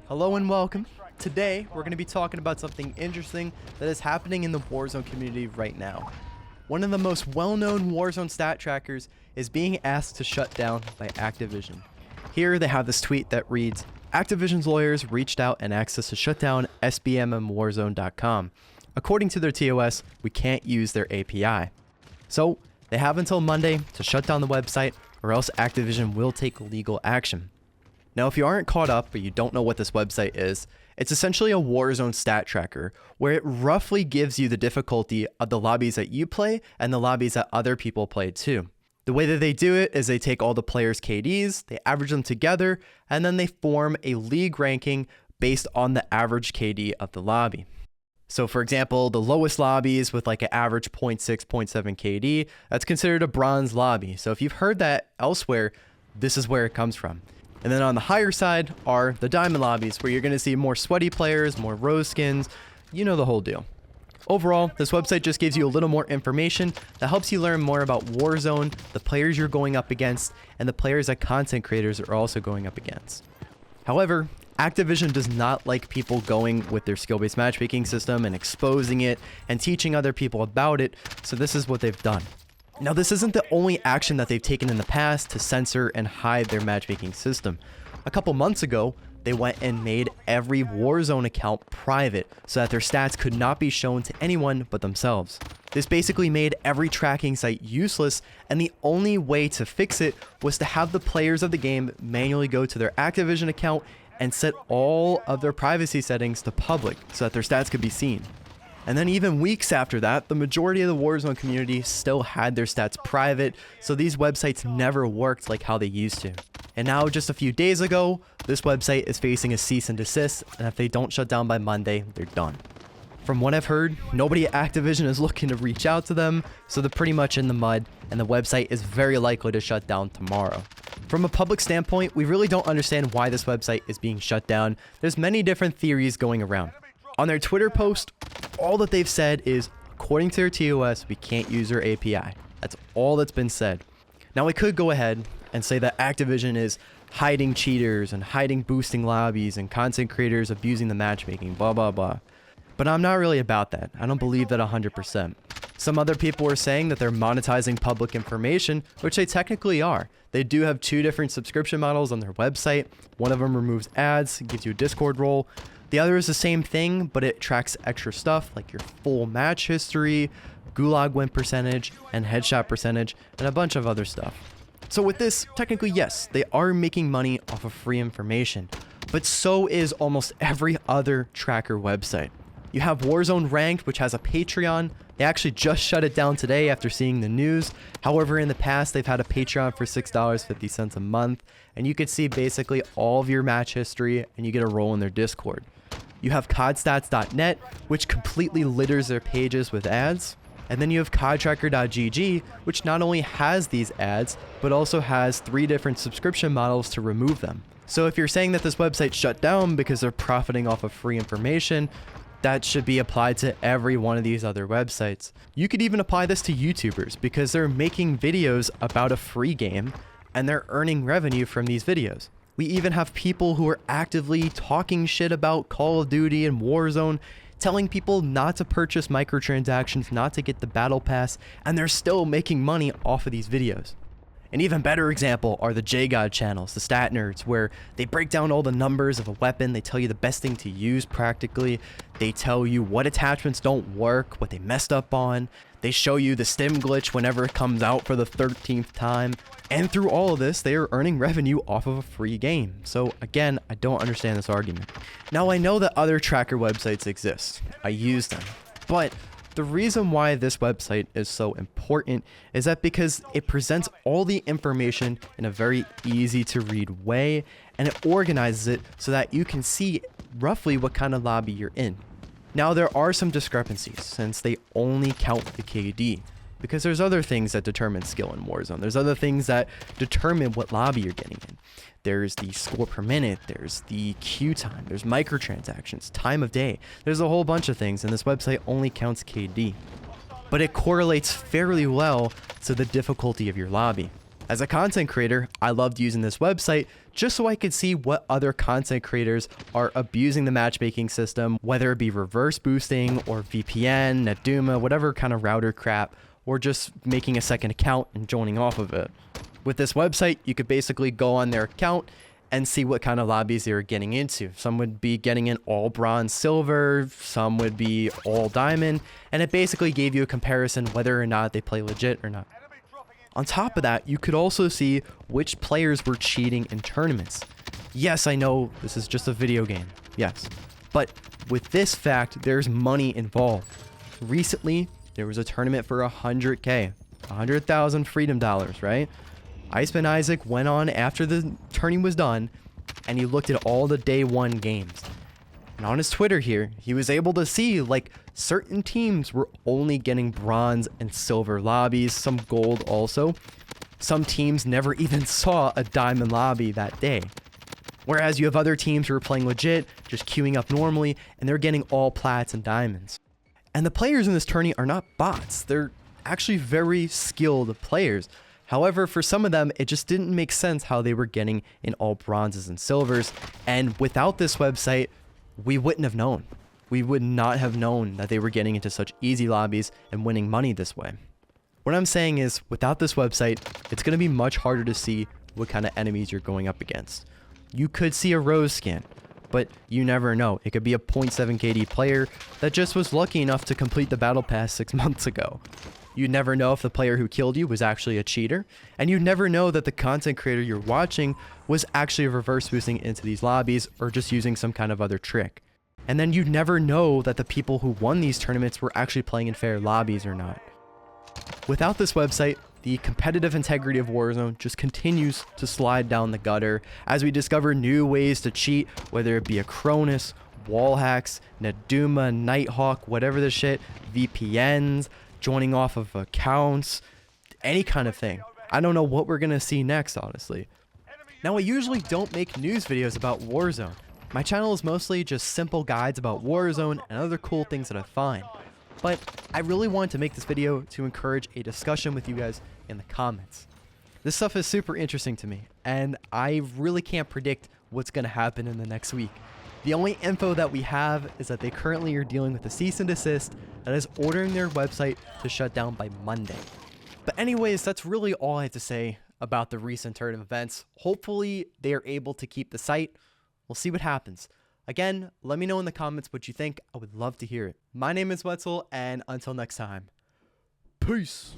Hello and welcome. Today, we're going to be talking about something interesting that is happening in the Warzone community right now. One of the most well-known Warzone stat trackers is being asked to shut down by Activision. Here they have this tweet that reads, Activision's lawyers reached out and asked us to shut down sbmmwarzone.com. According to their TOS, we can't use their API. So, they have until Monday to shut down the website or else Activision will take legal action. Now, if you aren't caught up or you don't know what this website is, it's essentially a Warzone stat tracker where it roughly gives you the difficulty of the lobbies that you play and the lobbies that other people play too. The way that they do it is they take all the players' KDs, they average them together, and then they form a league ranking based on the average KD of the lobby. So for example, the lowest lobbies with like an average 0.6, 0.7 KD, that's considered a bronze lobby. So if you've heard that elsewhere, this is where it comes from. And then on the higher side are the diamond lobbies, where you're going to see more sweaty players, more rose skins, you know the whole deal. Overall, this website just gives you a little more information that helps you learn more about Warzone, the players you're going up against, and the players that content creators are also going up against. However, Activision does not like people going with their skill-based matchmaking system and exposing it and teaching other people about it, so this is what they've done. Now, this isn't the only action that they've taken in the past to censor and hide their matchmaking system. A couple months ago, they went and made every Warzone account private so that their stats could not be shown to anyone but themselves. This basically made every tracking site useless, and the only way to fix it was to have the players of the game manually go to their Activision account and set all of their privacy settings to public so that their stats could be seen. And then even weeks after that, the majority of the Warzone community still had their stats private, so these websites never worked like how they used to. And now, just a few days ago, this website is facing a cease and desist, and if they don't shut down by Monday, they're done. From what I've heard, nobody at Activision is looking to reach out to them, so they're pretty much in the mud, and the website is very likely to shut down tomorrow. From a public standpoint, we really don't understand why this website is being shut down. There's many different theories going around. On their Twitter post, all that they've said is, according to their TOS, we can't use their API. That's all that's been said. Now, we could go ahead and say that Activision is hiding cheaters and hiding boosting lobbies and content creators abusing the matchmaking, blah, blah, blah. But I'm not really about that. I don't believe that 100%. Some other people are saying that they're monetizing public information, which they technically are. They do have two different subscription models on their website. One of them removes ads, gives you a Discord role. The other is the same thing, but it tracks extra stuff like your full match history, gulag win percentage, and headshot percentage, and a bunch of other stuff. So with this, technically yes, they are making money off of free information, but so is almost every other tracker website. You have Warzone Ranked, which has a Patreon. They actually just shut it down today after seeing the news. However, in the past, they've had a Patreon for $6.50 a month, and you could see basically all of your match history, and you get a role in their Discord. You have codstats.net, which completely litters their pages with ads. And then you have codtracker.gg, which not only has these ads, but also has 3 different subscription models to remove them. So if you're saying that this website shut down because they're profiting off of free information, that should be applied to every one of these other websites. You could even apply this to YouTubers because they're making videos about a free game and they're earning revenue from these videos. We even have people who are actively talking shit about Call of Duty and Warzone, telling people not to purchase microtransactions, not to get the battle pass, and they're still making money off of these videos. An even better example are the JGod channels, the stat nerds, where they break down all the numbers of a weapon, they tell you the best thing to use practically, they tell you what attachments don't work, what they messed up on, they show you the stim glitch whenever it comes out for the 13th time, and through all of this, they are earning revenue off of a free game. So again, I don't understand this argument. Now, I know that other tracker websites exist. I use them, but the reason why this website is so important is that because it presents all the information in a very easy to read way, and it organizes it so that you can see roughly what kind of lobby you're in. Now, there are some discrepancies since they only count the KD, because there's other things that determine skill in Warzone. There's other things that determine what lobby you're getting in. There's the score per minute, there's the queue time, there's microtransactions, time of day. There's a whole bunch of things, and this website only counts KD. But it correlates fairly well to the difficulty of your lobby. As a content creator, I loved using this website just so I could see what other content creators are abusing the matchmaking system, whether it be reverse boosting or VPN, Netduma, whatever kind of router crap, or just making a second account and joining off of it. With this website, you could basically go on their account and see what kind of lobbies they were getting into. Some would be getting in all bronze, silver, some would be all diamond, and it basically gave you a comparison whether or not they play legit or not. On top of that, you could also see which players were cheating in tournaments. Yes, I know this is just a video game, yes, but with this fact, there's money involved. Recently, there was a tournament for 100K, 100,000 freedom dollars, right? Iceman Isaac went on after the tourney was done, and he looked at all the day one games. And on his Twitter here, he was able to see like certain teams were only getting bronze and silver lobbies, some gold also. Some teams never even saw a diamond lobby that day. Whereas you have other teams who are playing legit, just queuing up normally, and they're getting all plats and diamonds. And the players in this tourney are not bots. They're actually very skilled players. However, for some of them, it just didn't make sense how they were getting in all bronzes and silvers. And without this website, we wouldn't have known. We would not have known that they were getting into such easy lobbies and winning money this way. What I'm saying is, without this website, it's going to be much harder to see what kind of enemies you're going up against. You could see a Rose skin, but you never know. It could be a 0.7 KD player that just was lucky enough to complete the battle pass 6 months ago. You'd never know if the player who killed you was actually a cheater, and you'd never know that the content creator you're watching was actually reverse boosting into these lobbies or just using some kind of other trick. And then you'd never know that the people who won these tournaments were actually playing in fair lobbies or not. Without this website, the competitive integrity of Warzone just continues to slide down the gutter as we discover new ways to cheat, whether it be a Cronus, wall hacks, Netduma, Nighthawk, whatever the shit, VPNs, joining off of accounts, any kind of thing. I don't know what we're gonna see next, honestly. Now, I usually don't make news videos about Warzone. My channel is mostly just simple guides about Warzone and other cool things that I find. But I really wanted to make this video to encourage a discussion with you guys in the comments. This stuff is super interesting to me, and I really can't predict what's gonna happen in the next week. The only info that we have is that they currently are dealing with a cease and desist that is ordering their website to shut down by Monday. But anyways, that's really all I have to say about the recent turn of events. Hopefully they are able to keep the site. We'll see what happens. Again, let me know in the comments what you think. I would love to hear it. My name is Wetzel, and until next time, peace.